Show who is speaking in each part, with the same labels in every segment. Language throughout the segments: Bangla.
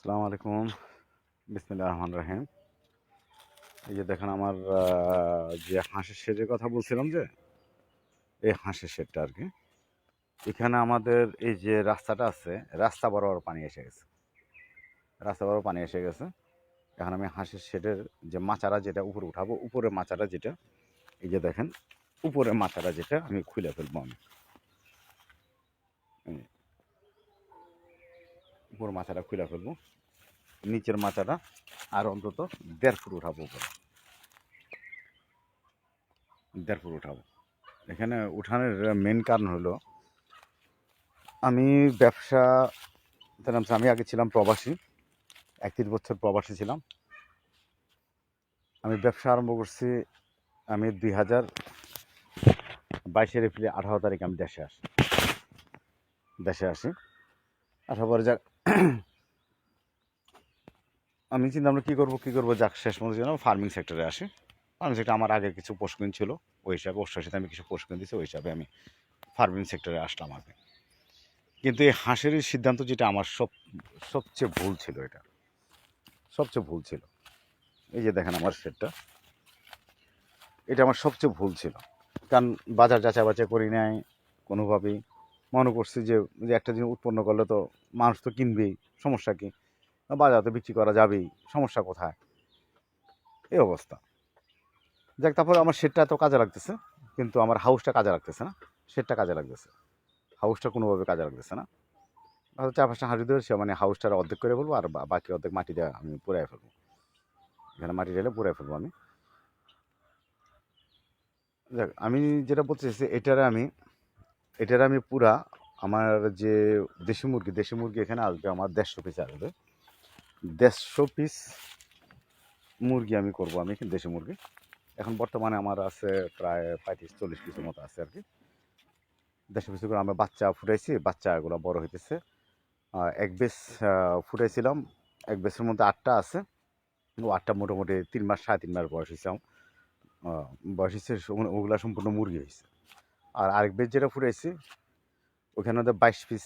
Speaker 1: আসসালামু আলাইকুম। বিসমিল্লাহির রহমানির রহিম। এই যে দেখেন আমার যে হাঁসের শেডের কথা বলছিলাম, যে এই হাঁসের শেডটা আর কি, এখানে আমাদের এই যে রাস্তাটা আছে, রাস্তা বরাবর পানি এসে গেছে। রাস্তা বরাবর পানি এসে গেছে। এখন আমি হাঁসের শেডের যে মাচারা যেটা উপরে উঠাবো, উপরের মাচারা যেটা, এই যে দেখেন উপরের মাচারা যেটা আমি খুলে ফেলবো। আমি উপরের মাচাটা খুলে ফেলবো, নিচের মাচাটা আর অন্তত 1.5 ফুট উঠাবো উপরে, 1.5 ফুট উঠাবো। এখানে উঠানের মেন কারণ হলো আমি ব্যবসা আমি আগে ছিলাম প্রবাসী, 31 বছর প্রবাসী ছিলাম। আমি ব্যবসা আরম্ভ করছি, আমি 2022 এপ্রিল 18 তারিখ আমি দেশে আসি। আসার পরে যাক আমি চিন্তা ভাবনা কী করবো, যাক শেষ মতো যেন ফার্মিং সেক্টরে আসি। ফার্মিং সেক্টর আমার আগে কিছু প্রশিক্ষণ ছিল, ওই হিসাবে ওর সাথে আমি কিছু প্রশিক্ষণ দিচ্ছি, ওই হিসাবে আমি ফার্মিং সেক্টরে আসলাম আগে। কিন্তু এই হাঁসের সিদ্ধান্ত যেটা আমার সবচেয়ে ভুল ছিল, এটা সবচেয়ে ভুল ছিল। এই যে দেখেন আমার সেটটা, এটা আমার সবচেয়ে ভুল ছিল। কারণ বাজার যাচাই বাছাই করি নাই কোনোভাবেই। মনে করছি যে যে একটা জিনিস উৎপন্ন করলে তো মানুষ তো কিনবেই, সমস্যা কি, বাজারে বিক্রি করা যাবেই, সমস্যা কোথায়, এই অবস্থা। যাক, তারপরে আমার শেডটা তো কাজে লাগতেছে, কিন্তু আমার হাউসটা কাজে লাগতেছে না। শেডটা কাজে লাগতেছে, হাউসটা কোনোভাবে কাজে লাগতেছে না। হয়তো 4-5টা হাঁড়ি ধরে সে মানে হাউসটার অর্ধেক করে ফেলবো, আর বাকি অর্ধেক মাটি দিয়ে আমি পুরাই ফেলবো। এখানে মাটি ঢেলে পুরাই ফেলবো আমি। যাক, আমি যেটা বলতে চাইছি, এটারে আমি পুরা আমার যে দেশি মুরগি এখানে আসবে, আমার 150 পিস আসবে। 150 পিস মুরগি আমি করবো, আমি দেশি মুরগি। এখন বর্তমানে আমার আছে প্রায় 35-40 পিসের মতো আছে আর কি। 150 পিস করে আমরা বাচ্চা ফুটাইছি, বাচ্চাগুলো বড় হইতেছে। এক বেস ফুটাইছিলাম, এক বেসের মধ্যে 8টা আছে। ও 8টা মোটামুটি 3 মাস 3.5 মাস বয়স হয়েছে। বয়স হয়েছে, ওগুলা সম্পূর্ণ মুরগি হয়েছে। আর আরেক বেস যেটা ফুটাইছি, ওখানে ওদের 22 পিস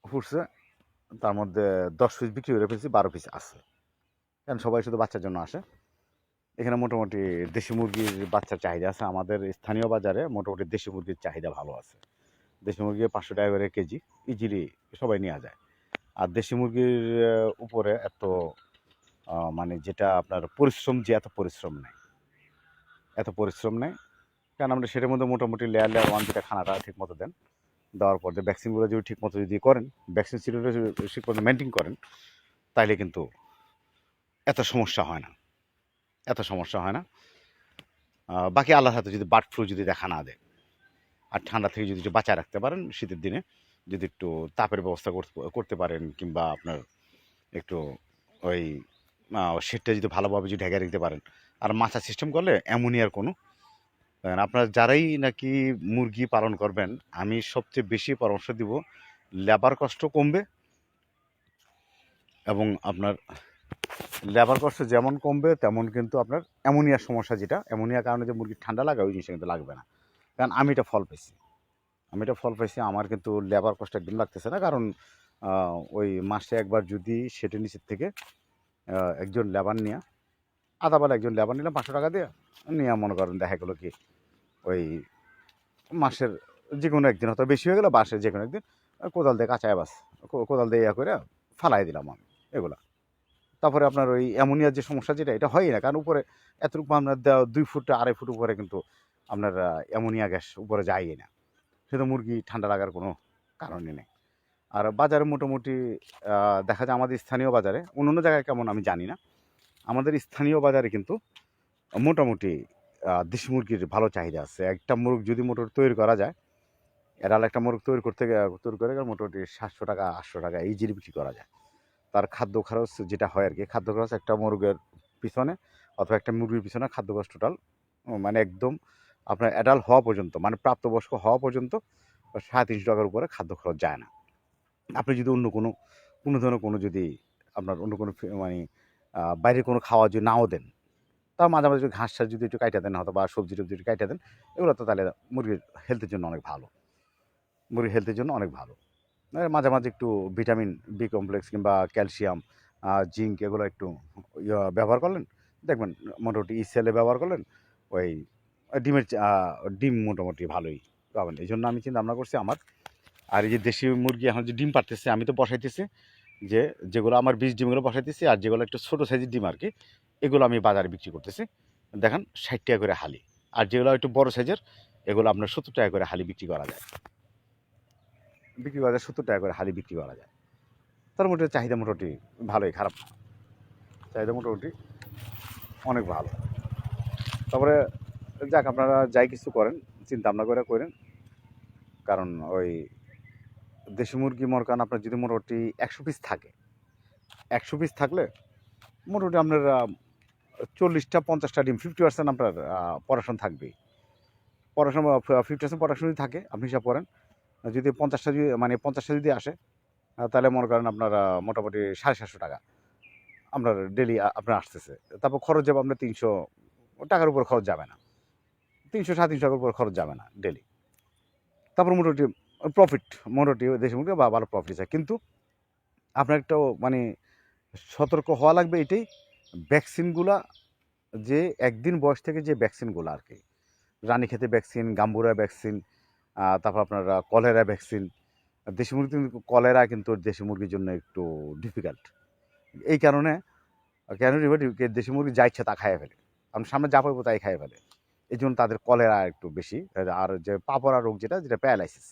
Speaker 1: ফুটছে। তার মধ্যে 10 পিস বিক্রি করে ফেলছি, 12 পিস আছে। কারণ সবাই শুধু বাচ্চার জন্য আসে। এখানে মোটামুটি দেশি মুরগির বাচ্চার চাহিদা আছে। আমাদের স্থানীয় বাজারে মোটামুটি দেশি মুরগির চাহিদা ভালো আছে। দেশি মুরগি 500 টাকা করে কেজি, ইজিলি সবাই নেওয়া যায়। আর দেশি মুরগির উপরে এত মানে যেটা আপনার পরিশ্রম, যে এত পরিশ্রম নেই, এত পরিশ্রম নেই। কারণ আমরা সেটার মধ্যে মোটামুটি লেয়ার লেয়ার ওয়ান যেটা খানাটা ঠিক মতো দেন, দেওয়ার পর যে ভ্যাকসিনগুলো যদি ঠিক মতো যদি করেন, ভ্যাকসিন সিডিউলটা যদি ঠিক মতো মেনটেন করেন, তাইলে কিন্তু এত সমস্যা হয় না, এত সমস্যা হয় না। বাকি আল্লাহর হাতে যদি বার্ড ফ্লু যদি দেখা না দেয়, আর ঠান্ডা থেকে যদি একটু বাঁচায় রাখতে পারেন, শীতের দিনে যদি একটু তাপের ব্যবস্থা করতে পারেন, কিংবা আপনার একটু ওই শেডটা যদি ভালোভাবে যদি ঢেকে রাখতে পারেন, আর মাছা সিস্টেম করলে অ্যামোনিয়ার কোনো, আপনারা যারাই নাকি মুরগি পালন করবেন, আমি সবচেয়ে বেশি পরামর্শ দিব, লেবার কষ্ট কমবে, এবং আপনার লেবার কষ্ট যেমন কমবে তেমন কিন্তু আপনার অ্যামোনিয়ার সমস্যা, যেটা অ্যামোনিয়ার কারণে যে মুরগির ঠান্ডা লাগে, ওই জিনিসটা কিন্তু লাগবে না। কারণ আমি এটা ফল পাইছি, আমার কিন্তু লেবার কষ্ট একদম লাগতেছে না। কারণ ওই মাসে একবার যদি সেটা নিচের থেকে একজন লেবার নিয়ে, আদাবেলা একজন লেবার নিলাম 500 টাকা দিয়ে, নিয়ে মনে করেন দেখা গেলো কি, ওই মাসের যে কোনো একদিন, হয়তো বেশি হয়ে গেলো, বাসের যে কোনো একদিন কোদাল দিয়ে কাঁচায় বাস, কোদাল দিয়ে ইয়া করে ফালাই দিলাম আমি এগুলা। তারপরে আপনার ওই অ্যামোনিয়ার যে সমস্যা, যেটা এটা হয়ই না। কারণ উপরে এতটুকু আপনার 2 ফুট 2.5 ফুট উপরে কিন্তু আপনার অ্যামোনিয়া গ্যাস উপরে যায়ই না। সেটা মুরগি ঠান্ডা লাগার কোনো কারণই নেই। আর বাজারে মোটামুটি দেখা যায়, আমাদের স্থানীয় বাজারে, অন্য জায়গায় কেমন আমি জানি না, আমাদের স্থানীয় বাজারে কিন্তু মোটামুটি দেশি মুরগির ভালো চাহিদা আছে। একটা মুরগ যদি তৈরি করা যায়, এরাল একটা মুরগ তৈরি করে গেলে মোটামুটি 700 টাকা 800 টাকা ইজিলি বিক্রি করা যায়। তার খাদ্য খরচ যেটা হয় আর কি, খাদ্য খরচ একটা মুরগের পিছনে, অথবা একটা মুরগির পিছনে খাদ্য খরচ টোটাল মানে একদম আপনার অ্যাডাল্ট হওয়া পর্যন্ত, মানে প্রাপ্তবয়স্ক হওয়া পর্যন্ত 350 টাকার উপরে খাদ্য খরচ যায় না। আপনি যদি অন্য কোনো ধরনের কোনো যদি আপনার অন্য কোনো মানে বাইরের কোনো খাওয়া যদি নাও দেন, তাও মাঝে মাঝে যদি ঘাস টাস যদি একটু কাইটা দেন, হয়তো বা সবজি টবজি একটু কাইটা দেন, এগুলো তো তাহলে মুরগির হেলথের জন্য অনেক ভালো, মুরগির হেলথের জন্য অনেক ভালো। মাঝে মাঝে একটু ভিটামিন বি কমপ্লেক্স কিংবা ক্যালসিয়াম, জিঙ্ক এগুলো একটু ব্যবহার করলেন, দেখবেন মোটামুটি সেলে ব্যবহার করলেন, ওই ডিমের ডিম মোটামুটি ভালোই পাবেন। এই জন্য আমি চিন্তা ভাবনা করছি আমার, আর এই যে দেশি মুরগি এখন যে ডিম পারতেছে আমি তো বসাইতেছি, যে যেগুলো আমার বীজ ডিমগুলো বসাইতেছি, আর যেগুলো একটু ছোটো সাইজের ডিম আর কি, এগুলো আমি বাজারে বিক্রি করতেছি, দেখেন 60 টাকা করে হালি। আর যেগুলো একটু বড় সাইজের এগুলো আপনার 70 টাকা করে হালি বিক্রি করা যায়, 70 টাকা করে হালি বিক্রি করা যায়। তার মোটামুটি চাহিদা মোটামুটি ভালোই, খারাপ না, চাহিদা মোটামুটি অনেক ভালো। তারপরে যাক, আপনারা যাই কিছু করেন চিন্তা ভাবনা করে করেন, কারণ ওই দেশি মুরগি মরকান আপনার যদি মোটামুটি 100 পিস থাকে, 100 পিস থাকলে মোটামুটি আপনার 40টা 50টা ডিম, 50% আপনার পড়াশোনা থাকবেই। পড়াশোনা 50% পড়াশোনা যদি থাকে আপনি হিসাব করেন, যদি 50টা যদি মানে 50টা যদি আসে, তাহলে মনে করেন আপনার মোটামুটি 750 টাকা আপনার ডেলি আপনার আসতেছে। তারপর খরচ যাবে আপনার 300 টাকার উপর, খরচ যাবে না, 300 সাড়ে 300 টাকার উপর খরচ যাবে না ডেলি। তারপর মোটামুটি প্রফিট, মোটামুটি দেশি মুরগি বা ভালো প্রফিট আছে। কিন্তু আপনার একটা মানে সতর্ক হওয়া লাগবে এটাই, ভ্যাকসিনগুলা যে একদিন বয়স থেকে যে ভ্যাকসিনগুলো আর কি, রানীক্ষেতে ভ্যাকসিন, গাম্বুরা ভ্যাকসিন, তারপর আপনার কলেরা ভ্যাকসিন, দেশি মুরগি কিন্তু কলেরা কিন্তু দেশি মুরগির জন্য একটু ডিফিকাল্ট। এই কারণে কেন দেশি মুরগি যা ইচ্ছা তা খাইয়ে ফেলে, আমরা সামনে যা পাবো তাই খাইয়ে ফেলে, এই জন্য তাদের কলেরা একটু বেশি। আর যে পাপড়া রোগ যেটা যেটা প্যারালাইসিস,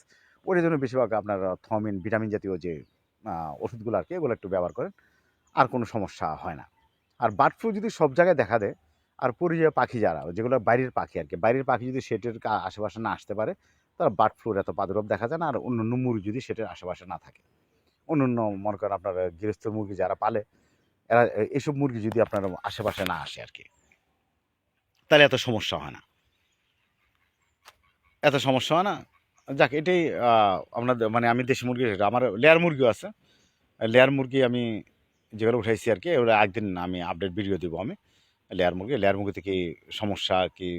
Speaker 1: ওটার জন্য বেশিরভাগ আপনার থমিন ভিটামিন জাতীয় যে ওষুধগুলো আর কি, এগুলো একটু ব্যবহার করেন, আর কোনো সমস্যা হয় না। আর বার্ড ফ্লু যদি সব জায়গায় দেখা দেয়, আর পরিযায়ী পাখি যারা যেগুলো বাইরের পাখি আর কি, বাইরের পাখি যদি সেটের আশেপাশে না আসতে পারে, তারা বার্ড ফ্লুর এত প্রাদুর্ভাব দেখা যায় না। আর অন্য মুরগি যদি সেটের আশেপাশে না থাকে, অন্য মনে করেন আপনার গৃহস্থ মুরগি যারা পালে, এরা এইসব মুরগি যদি আপনার আশেপাশে না আসে আর কি, তাহলে এত সমস্যা হয় না, এত সমস্যা হয় না। যাক, এটাই আপনার মানে আমি দেশি মুরগি, আমার লেয়ার মুরগিও আছে, লেয়ার মুরগি আমি যেগুলো উঠাইছি আর কি, ওগুলো একদিন আমি আপডেট ভিডিও দেবো আমি। লেয়ার মুরগি থেকে সমস্যা কি,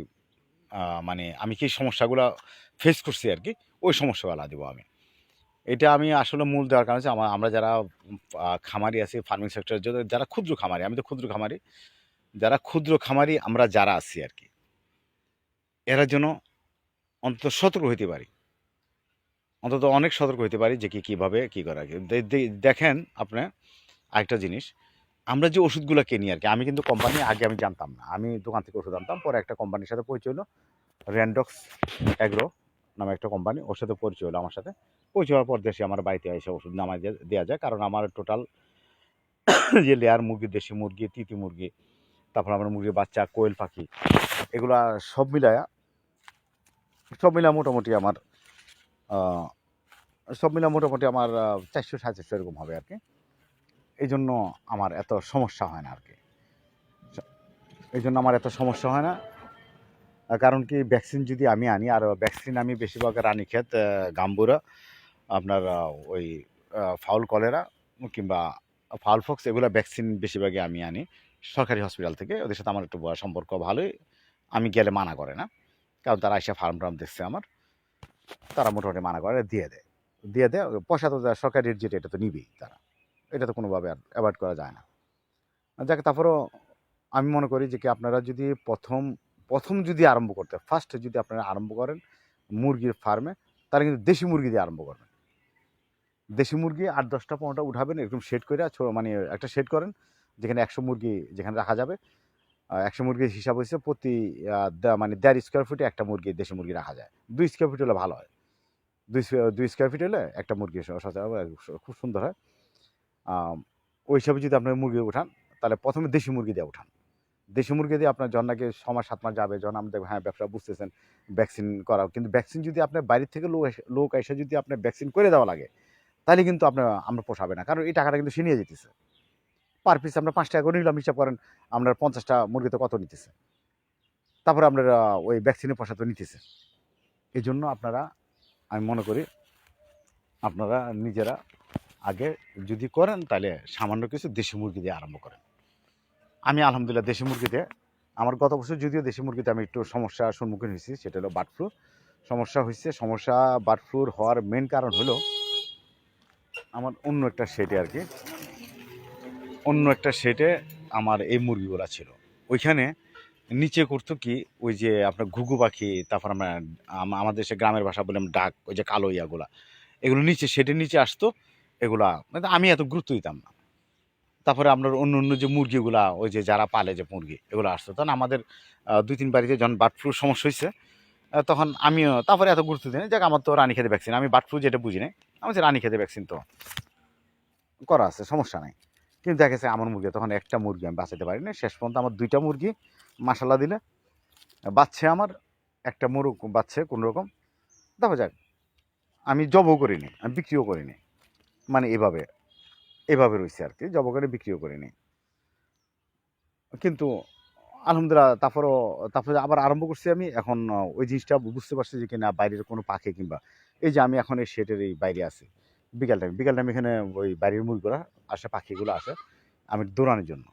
Speaker 1: মানে আমি কি সমস্যাগুলো ফেস করছি আর কি, ওই সমস্যাগুলো দেবো আমি। এটা আমি আসলে মূল দেওয়ার কারণ হচ্ছে আমরা যারা খামারি আছি, ফার্মিং সেক্টর যারা ক্ষুদ্র খামারি, আমি তো ক্ষুদ্র খামারি, যারা ক্ষুদ্র খামারি আমরা যারা আছি আর কি, এরা যেন অন্তত সতর্ক হইতে পারি, অন্তত অনেক সতর্ক হইতে পারি যে কীভাবে কী করা। দেখেন আপনি আরেকটা জিনিস, আমরা যে ওষুধগুলো কিনি আর কি, আমি কিন্তু কোম্পানি আগে আমি জানতাম না, আমি দোকান থেকে ওষুধ আনতাম, পরে একটা কোম্পানির সাথে পরিচয় হলো, র্যান্ডক্স অ্যাগ্রো নামে একটা কোম্পানি, ওর সাথে পরিচয় হলো আমার সাথে। পরিচয় হওয়ার পর দেশে আমার বাড়িতে এসে ওষুধ নামায় দেওয়া যায়, কারণ আমার টোটাল যে লেয়ার মুরগি, দেশি মুরগি, তিতি মুরগি, তারপর আমার মুরগির বাচ্চা, কোয়েল পাখি, এগুলা সব মিলায়া মোটামুটি আমার সব মিলা মোটামুটি আমার 400 সাড়ে 400 এরকম হবে আর কি। এই জন্য আমার এত সমস্যা হয় না আর কি, এই জন্য আমার এত সমস্যা হয় না। কারণ কি, ভ্যাকসিন যদি আমি আনি, আর ভ্যাকসিন আমি বেশিরভাগ রানীক্ষেত, গাম্বুরা, আপনার ওই ফাউল কলেরা কিংবা ফাউল ফক্স, এগুলো ভ্যাকসিন বেশিরভাগই আমি আনি সরকারি হসপিটাল থেকে। ওদের সাথে আমার একটু সম্পর্ক ভালোই, আমি গেলে মানা করে না, কারণ তারা এসে ফার্ম টার্ম দেখছে আমার, তারা মোটামুটি মানা করে দিয়ে দেয় পয়সা তো সরকারি রেট যেটা, এটা তো নিবেই তারা, এটা তো কোনোভাবে আর অ্যাভয়েড করা যায় না। যাকে তারপরও আমি মনে করি যে কি, আপনারা যদি প্রথম যদি আরম্ভ করতে, ফার্স্ট যদি আপনারা আরম্ভ করেন মুরগির ফার্মে, তাহলে কিন্তু দেশি মুরগি দিয়ে আরম্ভ করবেন। দেশি মুরগি 8 10টা 15টা উঠাবেন, এরকম শেড করে, মানে একটা শেড করেন যেখানে 100 মুরগি যেখানে রাখা যাবে। 100 মুরগির হিসাব হয়েছে প্রতি মানে 1.5 স্কোয়ার ফুটে একটা মুরগি, দেশি মুরগি রাখা যায়। 2 স্কোয়ার ফিট হলে ভালো হয়, 2 স্কোয়ার ফিট হলে একটা মুরগি খুব সুন্দর হয়। ওই হিসাবে যদি আপনার মুরগি উঠান, তাহলে প্রথমে দেশি মুরগি দিয়ে উঠান। দেশি মুরগি দিয়ে আপনার যখন নাকি 6 মাস 7 মাস যাবে, যখন আমরা দেখবো হ্যাঁ ব্যবসা বুঝতেছেন, ভ্যাকসিন করা। কিন্তু ভ্যাকসিন যদি আপনার বাইরে থেকে লোক এসে যদি আপনার ভ্যাকসিন করে দেওয়া লাগে, তাহলে কিন্তু আমরা পোষাবে না, কারণ এই টাকাটা কিন্তু সে নিয়ে যেতেছে। পার পিস আমরা 5 টাকা করে নিলাম, হিসাব করেন আপনার 50টা মুরগিতে কত নিতেছে, তারপরে আপনার ওই ভ্যাকসিনের পয়সা তো নিতেছে। এই জন্য আমি মনে করি আপনারা নিজেরা আগে যদি করেন, তাহলে সামান্য কিছু দেশি মুরগি দিয়ে আরম্ভ করেন। আমি আলহামদুলিল্লাহ দেশি মুরগিতে, আমার গত বছর যদিও দেশি মুরগিতে আমি একটু সমস্যার সম্মুখীন হয়েছি, সেটা হলো বার্ড ফ্লু সমস্যা হয়েছে। বার্ড ফ্লুর হওয়ার মেন কারণ হলো আমার অন্য একটা শেডে আর কি, অন্য একটা শেডে আমার এই মুরগিগুলা ছিল। ওইখানে নিচে করতো কি, ওই যে আপনার ঘুঘু পাখি, তারপর আমরা আমাদের দেশে গ্রামের ভাষা বলে আমরা ডাক, ওই যে কালো ইয়াগুলা, এগুলো নিচে শেডের নিচে আসতো। এগুলা মানে আমি এত গুরুত্ব দিতাম না। তারপরে আপনার অন্য অন্য যে মুরগিগুলা, ওই যে যারা পালে যে মুরগি, এগুলো আসতো। তখন আমাদের 2-3 বাড়িতে যখন বার্ড ফ্লুর সমস্যা হয়েছে, তখন আমিও তারপরে এত গুরুত্ব দিই না। যাক, আমার তো রানীক্ষেতে ভ্যাকসিন, আমি বার্ড ফ্লু যেটা বুঝি না, আমার যে রানীক্ষেতে ভ্যাকসিন তো করা আছে, সমস্যা নাই। কিন্তু দেখা গেছে আমার মুরগি, তখন একটা মুরগি আমি বাঁচাতে পারি না। শেষ পর্যন্ত আমার 2টা মুরগি মাসাল্লাহ দিলে বাচ্চা, আমার একটা মোরগ বাচ্চা কোনো রকম। তারপর যাক, আমি জবও করিনি, আমি বিক্রিও করিনি, মানে এভাবে এভাবে রয়েছে আর কি, জব করে বিক্রিও করিনি। কিন্তু আলহামদুলিল্লাহ, তারপরে আবার আরম্ভ করছি আমি এখন। ওই জিনিসটা বুঝতে পারছি যে কিনা বাইরের কোনো পাখি কিংবা এই যে আমি এখন এই শেডের এই বাইরে আছি, বিকাল টাইম এখানে ওই বাইরের মুরগিগুলো আসে, পাখিগুলো আসে আমি দৌড়ানোর জন্য।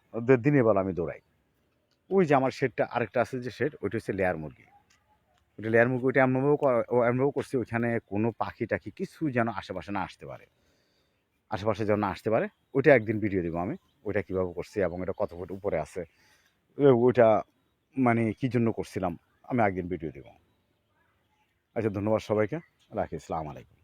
Speaker 1: দিনের বেলা আমি দৌড়াই। ওই যে আমার শেডটা আরেকটা আছে, যে শেড, ওইটা হচ্ছে লেয়ার মুরগি। ওইটা লেয়ার মুরগি, ওইটা এমনভাবে করছি ওইখানে কোনো পাখি টাখি কিছু যেন আশেপাশে না আসতে পারে, আশেপাশে যেন না আসতে পারে। ওইটা একদিন ভিডিও দেবো আমি, ওইটা কীভাবে করছি এবং এটা কত ফুট উপরে আছে, ওইটা মানে কী জন্য করছিলাম, আমি একদিন ভিডিও দেবো। আচ্ছা, ধন্যবাদ সবাইকে, রাখি, আসসালামু আলাইকুম।